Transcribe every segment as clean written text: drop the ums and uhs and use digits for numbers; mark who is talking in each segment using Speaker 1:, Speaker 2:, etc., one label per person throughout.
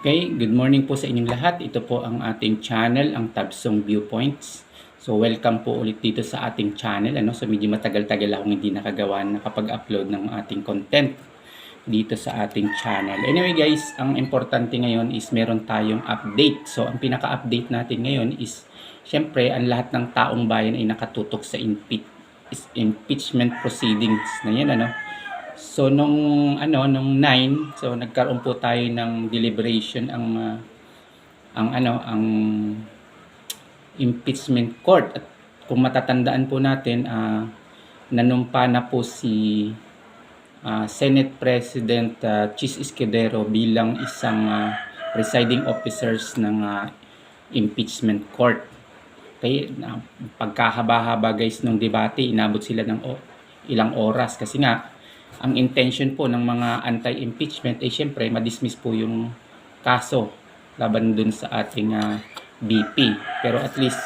Speaker 1: Okay, good morning po sa inyong lahat. Ito po ang ating channel, ang Tabsong Viewpoints. So, welcome po ulit dito sa ating channel. So, medyo matagal-tagal akong hindi nakapag-upload ng ating content dito sa ating channel. Anyway guys, ang importante ngayon is meron tayong update. So, ang pinaka-update natin ngayon is, syempre, ang lahat ng taong bayan ay nakatutok sa impeachment proceedings na yan, So nung 9, so nagkaroon po tayo ng deliberation ang impeachment court. At kung matatandaan po natin, nanumpa na po si Senate President Chis Escudero bilang isang presiding officers ng impeachment court. Okay, pagkahaba-haba guys nung debate, inabot sila ng ilang oras kasi nga ang intention po ng mga anti-impeachment ay syempre ma-dismiss po yung kaso laban dun sa ating BP. Pero at least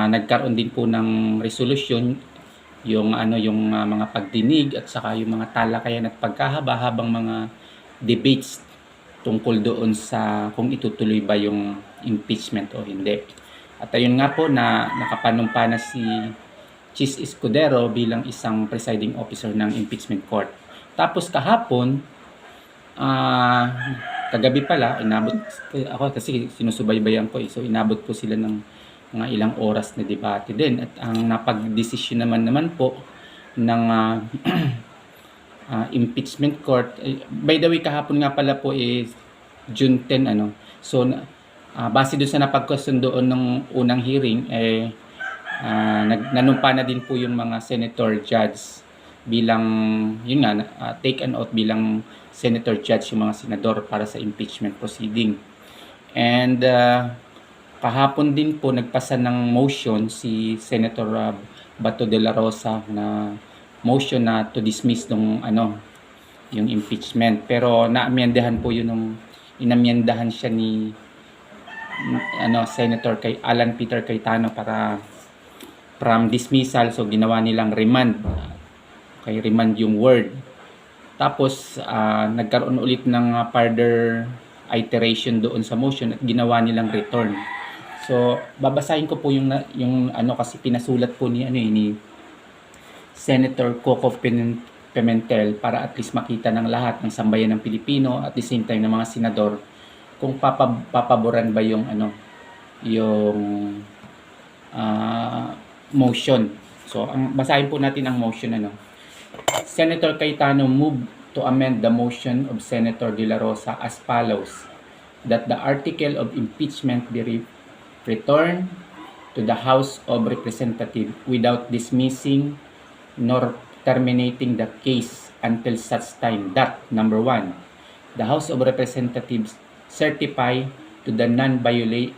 Speaker 1: nagkaroon din po ng resolution yung mga pagdinig at saka yung mga talakayan at pagkahaba-habang mga debates tungkol doon sa kung itutuloy ba yung impeachment o hindi. At ayun nga po na nakapanumpa na si Chis Escudero bilang isang presiding officer ng impeachment court. Tapos kahapon, kagabi pala, inabot ako kasi sinusubaybayan ko so inabot po sila ng mga ilang oras na debate din. At ang napag-desisyon naman po ng impeachment court, by the way kahapon nga pala po is June 10 So base doon sa napagkasundoon ng unang hearing nanumpa na din po yung mga senator judge bilang yun nga take an oath bilang senator judge yung mga senador para sa impeachment proceeding. And kahapon din po nagpasa ng motion si Senator Bato de la Rosa na motion na to dismiss yung impeachment, pero naamyendahan po yun nung inamyendahan siya ni Senator Alan Peter Cayetano para from dismissal, so ginawa nilang remand. Okay, remand yung word. Tapos nagkaroon ulit ng further iteration doon sa motion at ginawa nilang return. So babasahin ko po yung kasi pinasulat po ni Senator Coco Pimentel para at least makita ng lahat ng sambayan ng Pilipino at the same time ng mga senador kung papaboran ba yung motion. So, basahin po natin ang motion. Senator Cayetano moved to amend the motion of Senator De La Rosa as follows: that the article of impeachment be returned to the House of Representatives without dismissing nor terminating the case until such time that, number 1, the House of Representatives certify to the non-violation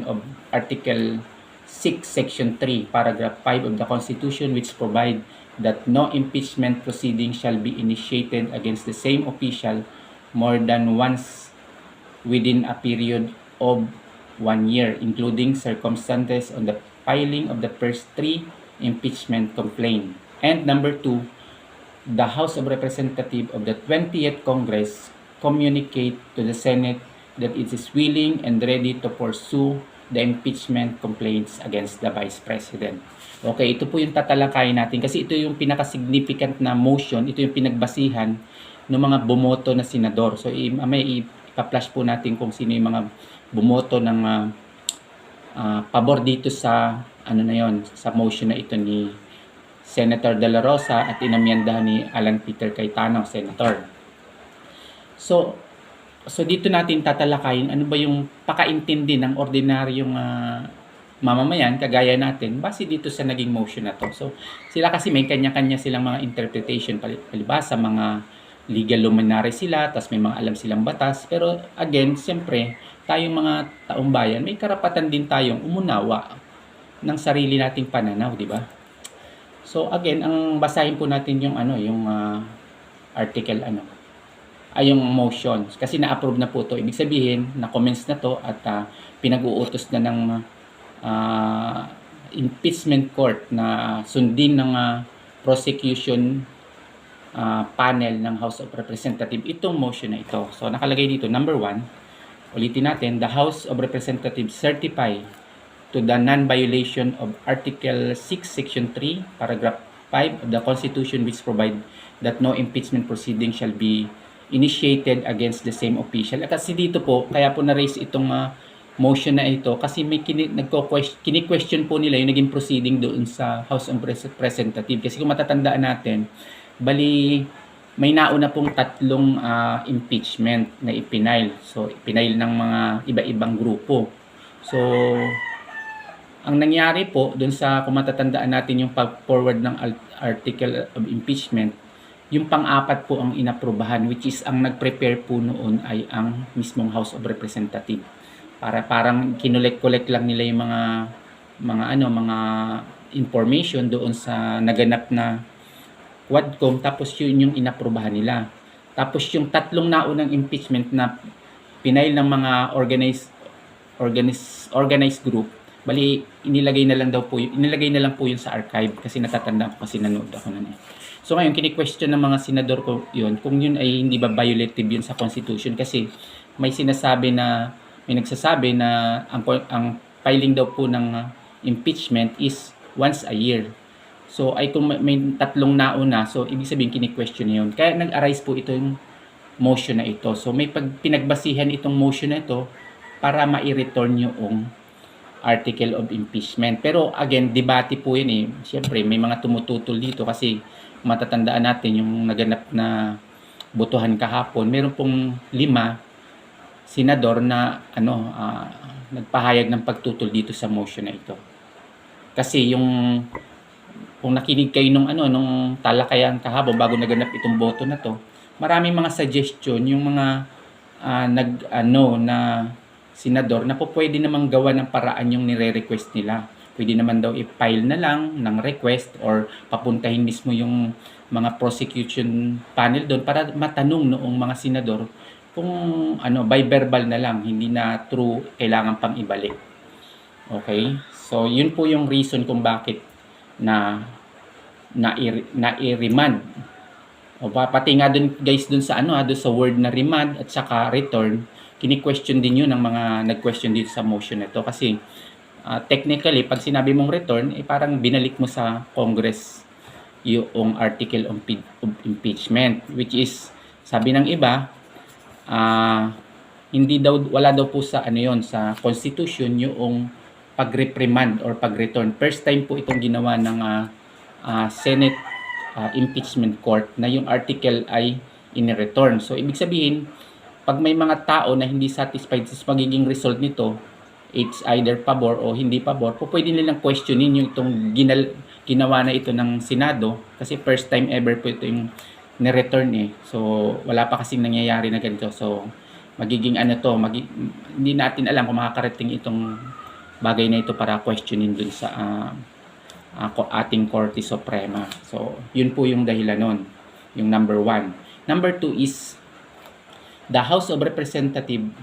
Speaker 1: of Article 6, Section 3, Paragraph 5 of the Constitution, which provide that no impeachment proceeding shall be initiated against the same official more than once within a period of 1 year, including circumstances on the filing of the first 3 impeachment complaint. And number 2, the House of Representatives of the 20th Congress communicate to the Senate that it is willing and ready to pursue the impeachment complaints against the Vice President. Okay, ito po yung tatalakayin natin kasi ito yung pinaka-significant na motion, ito yung pinagbasihan ng mga bumoto na senador. So may ipa-flash po natin kung sino yung mga bumoto ng pabor dito sa sa motion na ito ni Senator De La Rosa at inamyendahan ni Alan Peter Cayetano, Senator. So dito natin tatalakayin ano ba yung pakaintindi ng ordinaryong mamamayan kagaya natin base dito sa naging motion na to. So sila kasi may kanya-kanya silang mga interpretation, palibhasa mga legal luminary sila, tas may mga alam silang batas, pero again, siyempre tayong mga taong bayan may karapatan din tayong umunawa ng sarili nating pananaw, di ba? So again, ang basahin po natin yung article yung motion kasi na-approve na po to. Ibig sabihin, na-commence na to at pinag-uutos na ng impeachment court na sundin ng prosecution panel ng House of Representatives itong motion na ito. So nakalagay dito, number 1, ulitin natin, the House of Representatives certify to the non-violation of Article 6, Section 3, Paragraph 5 of the Constitution, which provide that no impeachment proceeding shall be initiated against the same official. Kasi dito po, kaya po na-raise itong motion na ito kasi may kini-question po nila yung naging proceeding doon sa House of Representatives. Kasi kung matatandaan natin, bali may nauna pong 3 impeachment na ipinail. So, ipinail ng mga iba-ibang grupo. So, ang nangyari po doon sa, kung matatandaan natin yung pag-forward ng article of impeachment, yung pang-apat po ang inaprubahan, which is ang nag-prepare po noon ay ang mismong House of Representatives. Parang kinolek-collect lang nila yung mga information doon sa naganap na Quadcom, tapos yun yung inaprubahan nila. Tapos yung 3 naunang impeachment na pinail ng mga organized group, bali inilagay na lang po yun sa archive kasi natatandaan ko kasi nanood ako nun eh. So ngayon kini-question ng mga senador ko yun kung yun ay hindi ba violative yun sa Constitution kasi may nagsasabi na ang filing daw po ng impeachment is once a year. So ay kung may 3 nauna, so ibig sabihin kini-question na yun. Kaya nag-arise po ito yung motion na ito. So may pinagbasihan itong motion na ito para ma-return yung article of impeachment. Pero again, debate po yun eh. Siyempre, may mga tumututol dito kasi matatandaan natin yung naganap na botohan kahapon. Meron pong 5 senador na nagpahayag ng pagtutol dito sa motion na ito. Kasi kung nakinig kayo nung talakayan kahapon bago naganap itong boto na to, maraming mga suggestion yung mga na senador na po pwede namang gawa ng paraan yung nire-request nila. Pwede naman daw i-file na lang ng request or papuntahin mismo yung mga prosecution panel doon para matanong noong mga senador kung by verbal na lang, hindi na through kailangan pang ibalik. Okay? So, yun po yung reason kung bakit na-remand. O pati nga dun guys dun sa doon sa word na remand at saka return, kini-question din yun ng mga nag-question dito sa motion nito kasi technically pag sinabi mong return parang binalik mo sa Congress yung article of impeachment, which is sabi ng iba wala daw po sa sa Constitution yung pag-reprimand or pag-return. First time po itong ginawa ng Senate Impeachment Court na yung article ay in-return. So ibig sabihin, pag may mga tao na hindi satisfied sa magiging result nito, it's either pabor o hindi pabor, pwede nilang questionin yung itong ginawa na ito ng Senado kasi first time ever po ito yung ni-return eh. So wala pa kasing nangyayari na ganito. So magiging hindi natin alam kung makakarating itong bagay na ito para questionin dun sa ating Korte Suprema. So yun po yung dahilan nun, yung number 1. Number 2 is the House of Representatives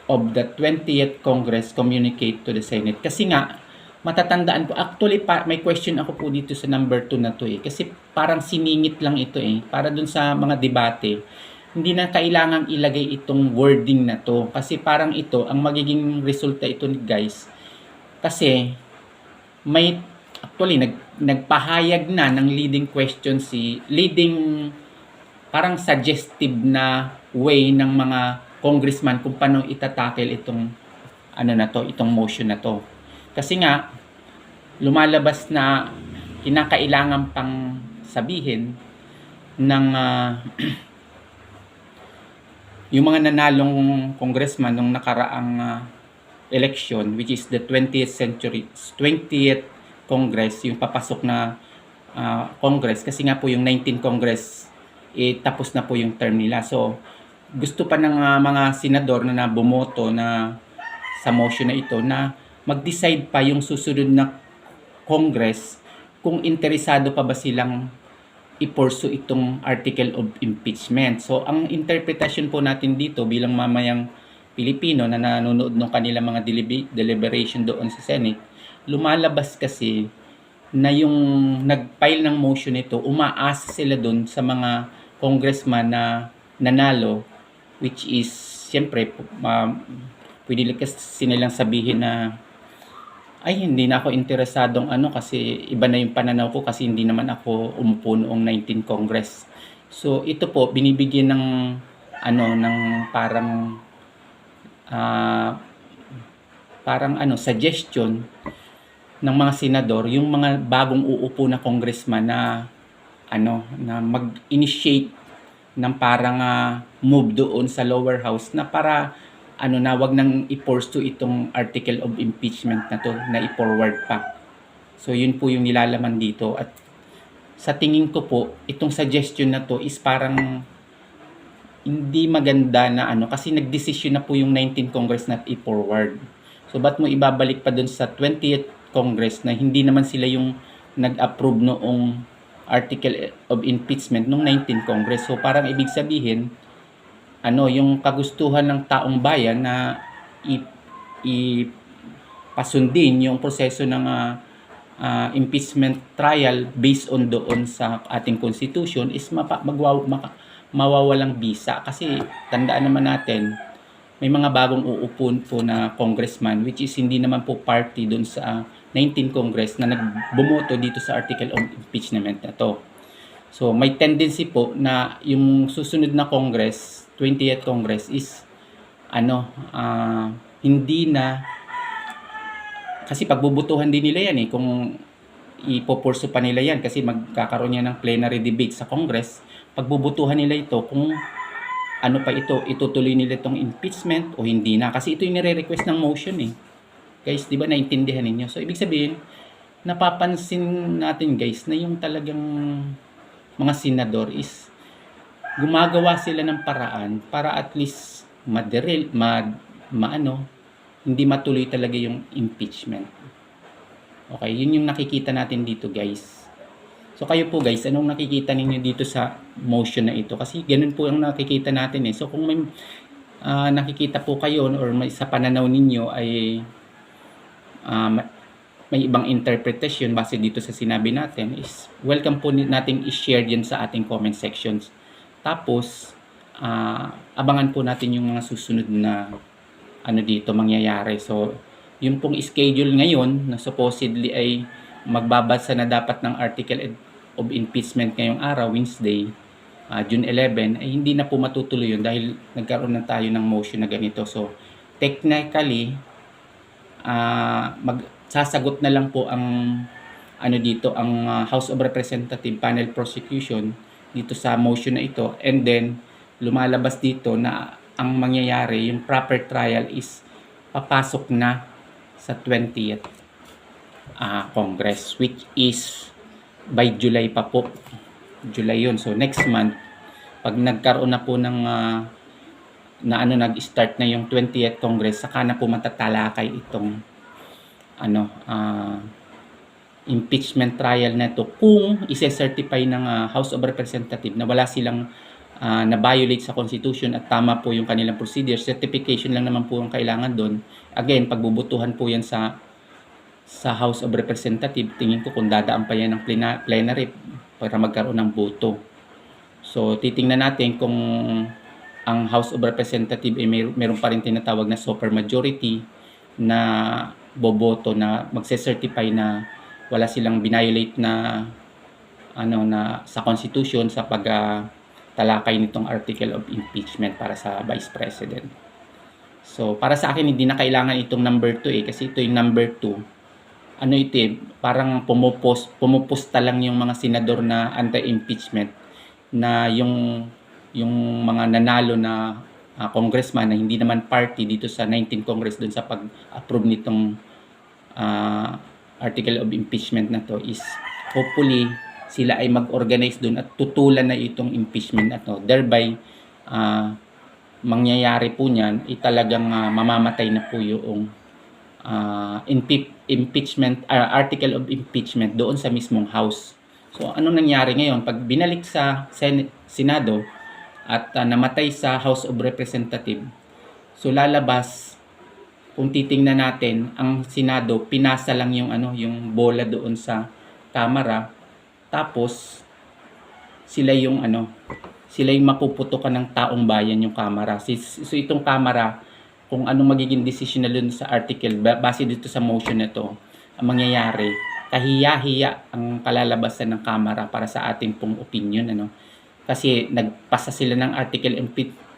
Speaker 1: of the 20th Congress communicate to the Senate. Kasi nga, matatandaan ko, actually may question ako po dito sa number 2 na to eh. Kasi parang siningit lang ito eh. Para dun sa mga debate, hindi na kailangang ilagay itong wording na to. Kasi parang ito, ang magiging resulta ito guys. Kasi nagpahayag na ng leading question parang suggestive na way ng mga congressman kung paano itatackle itong itong motion na to. Kasi nga lumalabas na kinakailangan pang sabihin ng yung mga nanalong congressman nung nakaraang election, which is the 20th Congress, yung papasok na Congress, kasi nga po yung 19th Congress tapos na po yung term nila. So gusto pa ng mga senador na bumoto na sa motion na ito na mag-decide pa yung susunod na Congress kung interesado pa ba silang i-pursue itong article of impeachment. So ang interpretation po natin dito bilang mamayang Pilipino na nanonood ng kanilang mga deliberation doon sa Senate, lumalabas kasi na yung nag-file ng motion nito, umaasa sila dun sa mga congressman na nanalo, which is, siyempre, pwede kasi nilang sabihin na, ay, hindi na ako interesadong kasi iba na yung pananaw ko kasi hindi naman ako umupo noong 19 Congress. So, ito po, binibigyan ng, ng parang suggestion ng mga senador, yung mga bagong uupo na congressman na, na mag-initiate ng parang move doon sa lower house na para na wag nang i-pursue itong article of impeachment na to na i-forward pa. So yun po yung nilalaman dito, at sa tingin ko po itong suggestion na to is parang hindi maganda na kasi nagdesisyon na po yung 19 Congress na i-forward. So ba't mo ibabalik pa dun sa 20th Congress na hindi naman sila yung nag-approve noong article of impeachment nung 19 Congress. So parang ibig sabihin yung kagustuhan ng taong bayan na ipasundin yung proseso ng impeachment trial based on doon sa ating constitution is mawawalang bisa. Kasi tandaan naman natin, may mga bagong uupon po na congressman which is hindi naman po party doon sa 19 Congress na nagbumoto dito sa article of impeachment na to. So may tendency po na yung susunod na Congress, 20th Congress is hindi na, kasi pagbubutuhan din nila yan kung ipopurso pa nila yan kasi magkakaroon yan ng plenary debate sa Congress. Pagbubutuhan nila ito kung pa ito, itutuloy nila itong impeachment o hindi na, kasi ito yung nire-request ng motion guys, di ba naintindihan ninyo? So ibig sabihin, napapansin natin guys na yung talagang mga senador is gumagawa sila ng paraan para at least hindi matuloy talaga yung impeachment. Okay, yun yung nakikita natin dito guys. So kayo po guys, anong nakikita ninyo dito sa motion na ito? Kasi ganun po ang nakikita natin So kung may nakikita po kayo or sa pananaw ninyo ay may ibang interpretation base dito sa sinabi natin, is welcome po nating i-share din sa ating comment sections. Tapos, abangan po natin yung mga susunod na dito mangyayari. So, yung pong schedule ngayon na supposedly ay magbabasa na dapat ng article of impeachment ngayong araw, Wednesday, June 11, ay hindi na po matutuloy yun dahil nagkaroon na tayo ng motion na ganito. So, technically, sasagot na lang po ang ang House of Representative panel prosecution dito sa motion na ito, and then lumalabas dito na ang mangyayari, yung proper trial is papasok na sa 20th Congress, which is by July pa po. July yun. So next month, pag nagkaroon na po ng nag-start na yung 20th Congress, saka na po matatalakay itong impeachment trial na ito kung ise-certify ng House of Representatives na wala silang na-violate sa Constitution at tama po yung kanilang procedure. Certification lang naman po ang kailangan doon. Again, pagbubutuhan po yan sa House of Representatives, tingin ko kung dadaan pa yan ng plenary para magkaroon ng boto. So, titingnan natin kung ang House of Representatives ay meron pa rin tinatawag na supermajority na boboto na magse-certify na wala silang binayolate na na sa Constitution sa pagtalakay nitong article of impeachment para sa Vice President. So, para sa akin hindi na kailangan itong number 2 kasi ito yung number 2. Parang pumuposta lang yung mga senador na anti-impeachment na yung mga nanalo na congressman na hindi naman party dito sa 19 Congress doon sa pag-approve nitong article of impeachment na to is hopefully sila ay mag-organize doon at tutulan na itong impeachment na to. Thereby, mangyayari po niyan ay talagang mamamatay na po yung impeachment, article of impeachment doon sa mismong House. So, anong nangyari ngayon? Pag binalik sa Senado at namatay sa House of Representatives, so lalabas, kung titingnan natin, ang Senado, pinasa lang yung bola doon sa Kamara, tapos sila yung mapuputukan ng taong bayan yung Kamara. So itong Kamara, kung anong magiging decision na dun sa article, base dito sa motion na to, ang mangyayari, kahiya-hiya ang kalalabasan ng Kamara para sa ating pong opinion, kasi nagpasa sila ng article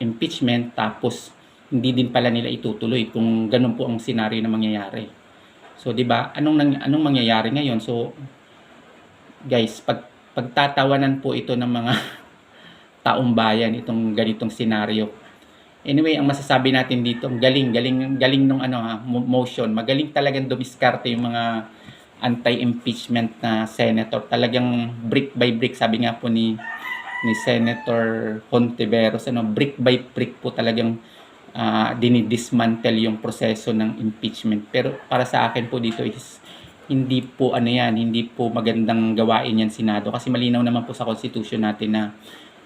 Speaker 1: impeachment, tapos hindi din pala nila itutuloy kung ganun po ang senaryo na mangyayari. So 'di ba? Anong mangyayari ngayon? So guys, pagtatawanan po ito ng mga taong bayan itong ganitong senaryo. Anyway, ang masasabi natin dito, galing nung motion. Magaling talagang dumiskarte yung mga anti-impeachment na senator. Talagang brick by brick, sabi nga po ni Senator Hontiveros, brick by brick po talagang dinidismantle yung proseso ng impeachment. Pero para sa akin po dito is hindi po hindi po magandang gawain yan Senado, kasi malinaw naman po sa Constitution natin na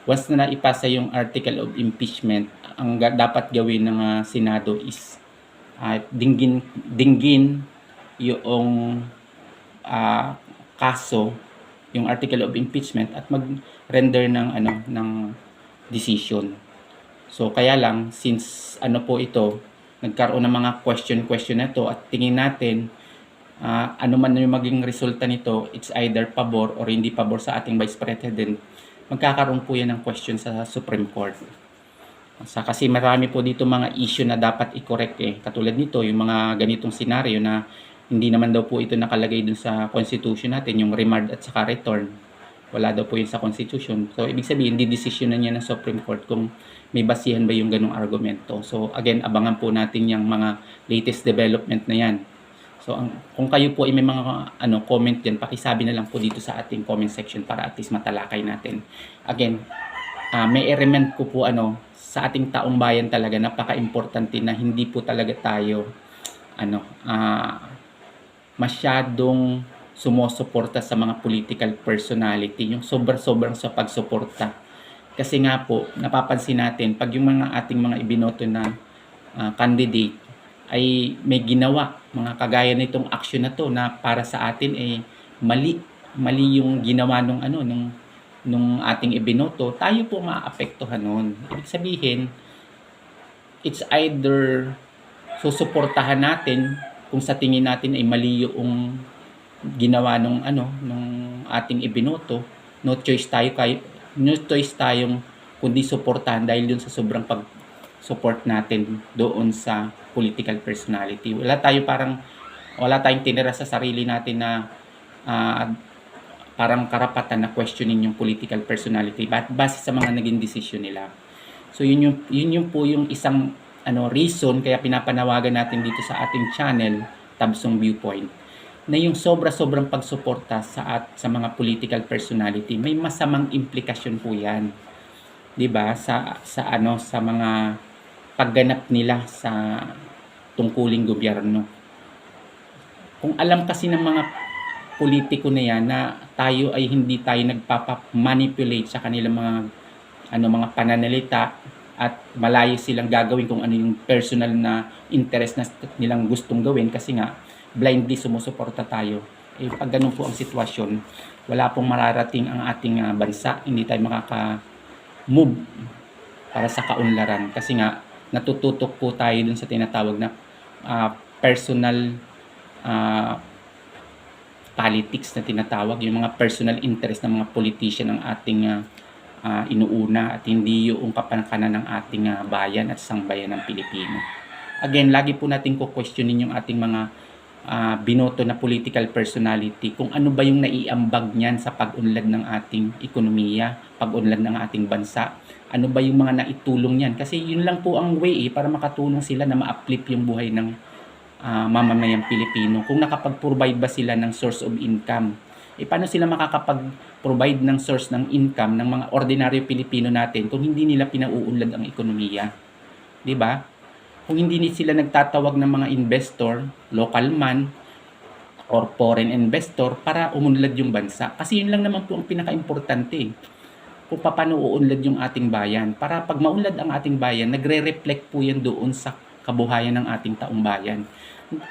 Speaker 1: once na naipasa yung article of impeachment, ang dapat gawin ng Senado is dinggin yung kaso, yung article of impeachment, at mag-render ng decision. So kaya lang, since po ito, nagkaroon ng mga question na ito, at tingin natin ano man yung maging resulta nito, it's either pabor or hindi pabor sa ating Vice President, magkakaroon po yan ng question sa Supreme Court. Kasi marami po dito mga issue na dapat i-correct Katulad nito, yung mga ganitong senaryo na hindi naman daw po ito nakalagay dun sa Constitution natin, yung remand at saka return. Wala daw po yun sa Constitution. So, ibig sabihin, di-decision na niya ng Supreme Court kung may basihan ba yung ganong argumento. So, again, abangan po natin yung mga latest development na yan. So, kung kayo po ay may mga comment dyan, pakisabi na lang po dito sa ating comment section para at least matalakay natin. Again, may i-remind ko po sa ating taong bayan talaga, napaka-importante na hindi po talaga tayo masyadong sumusuporta sa mga political personality, yung sobrang sa pagsuporta. Kasi nga po, napapansin natin, pag yung ating mga ibinoto na candidate ay may ginawa, mga kagaya nitong action na to na para sa atin mali yung ginawa nung ating ibinoto, tayo po maapektuhan nun. Ibig sabihin, it's either susuportahan natin kung sa tingin natin ay mali yung ginawa nung ating ibinoto. No choice tayong kundi suportahan dahil dun sa sobrang pag-support natin doon sa political personality. Wala tayong tinira sa sarili natin na parang karapatan na questionin yung political personality base sa mga naging decision nila. So yun yung po yung isang reason kaya pinapanawagan natin dito sa ating channel, Tabsong Viewpoint, na yung sobrang pagsuporta sa mga political personality, may masamang implikasyon po yan. 'Di ba? Sa mga pagganap nila sa tungkuling gobyerno. Kung alam kasi ng mga politiko na yan na tayo ay hindi tayo nagpapa-manipulate sa kanilang mga pananalita, at malayo silang gagawin kung ano yung personal na interest na nilang gustong gawin, kasi nga blindly sumusuporta tayo. Pag ganun po ang sitwasyon, wala pong mararating ang ating bansa, hindi tayo makaka-move para sa kaunlaran, kasi nga natututok po tayo dun sa tinatawag na personal politics na tinatawag, yung mga personal interest ng mga politician ng ating inuuna, at hindi yung kapakanan ng ating bayan at sangbayan ng Pilipino. Again, lagi po natin questionin yung ating mga binoto na political personality kung ano ba yung naiambag niyan sa pag-unlad ng ating ekonomiya, pag-unlad ng ating bansa. Ano ba yung mga naitulong niyan? Kasi yun lang po ang way para makatulong sila na ma-uplift yung buhay ng mamamayang Pilipino. Kung nakapag-provide ba sila ng source of income, paano sila makakapag-provide ng source ng income ng mga ordinaryo Pilipino natin kung hindi nila pinauunlad ang ekonomiya? 'Di ba? Kung hindi sila nagtatawag ng mga investor, local man or foreign investor, para umunlad yung bansa. Kasi yun lang naman po ang pinaka-importante. Kung paano uunlad yung ating bayan. Para pag maunlad ang ating bayan, nagre-reflect po yan doon sa kabuhayan ng ating taong bayan.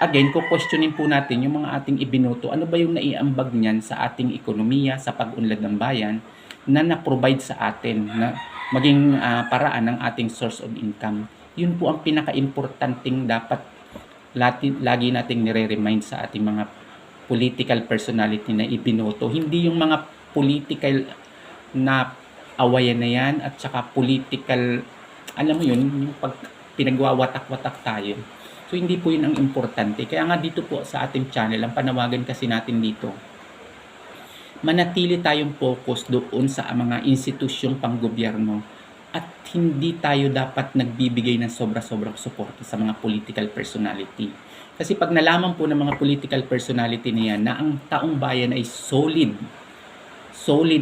Speaker 1: again, questionin po natin yung mga ating ibinoto. Ano ba yung naiambag niyan sa ating ekonomiya, sa pag-unlad ng bayan, na na-provide sa atin, na maging paraan ng ating source of income. Yun po ang pinaka-importanting dapat lagi nating nire-remind sa ating mga political personality na ibinoto. Hindi yung mga political na awayan na yan at saka political, alam mo yun, yung pag pinagwawatak-watak tayo. So, hindi po yun ang importante. Kaya nga dito po sa ating channel, ang panawagan kasi natin dito, manatili tayong focus doon sa mga institusyong panggobyerno at hindi tayo dapat nagbibigay ng sobra-sobrang suporta sa mga political personality. Kasi pag nalaman po ng mga political personality niya na ang taong bayan ay solid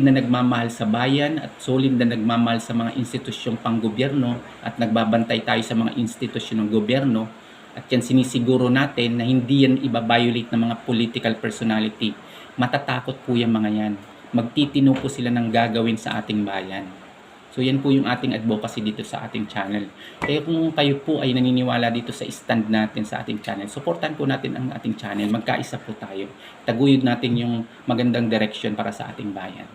Speaker 1: na nagmamahal sa bayan at solid na nagmamahal sa mga institusyong panggobyerno at nagbabantay tayo sa mga institusyon ng gobyerno, at yan sinisiguro natin na hindi yan ibabiolate ng mga political personality, matatakot po yung mga yan. Magtitino po sila ng gagawin sa ating bayan. So yan po yung ating advocacy dito sa ating channel. Kaya kung kayo po ay naniniwala dito sa stand natin sa ating channel, supportan po natin ang ating channel. Magkaisa po tayo. Taguyod natin yung magandang direction para sa ating bayan.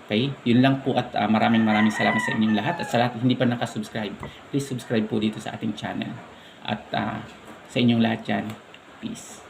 Speaker 1: Okay? Yun lang po, at maraming salamat sa inyong lahat. At sa lahat hindi pa nakasubscribe, please subscribe po dito sa ating channel. At sa inyong lahat dyan, peace.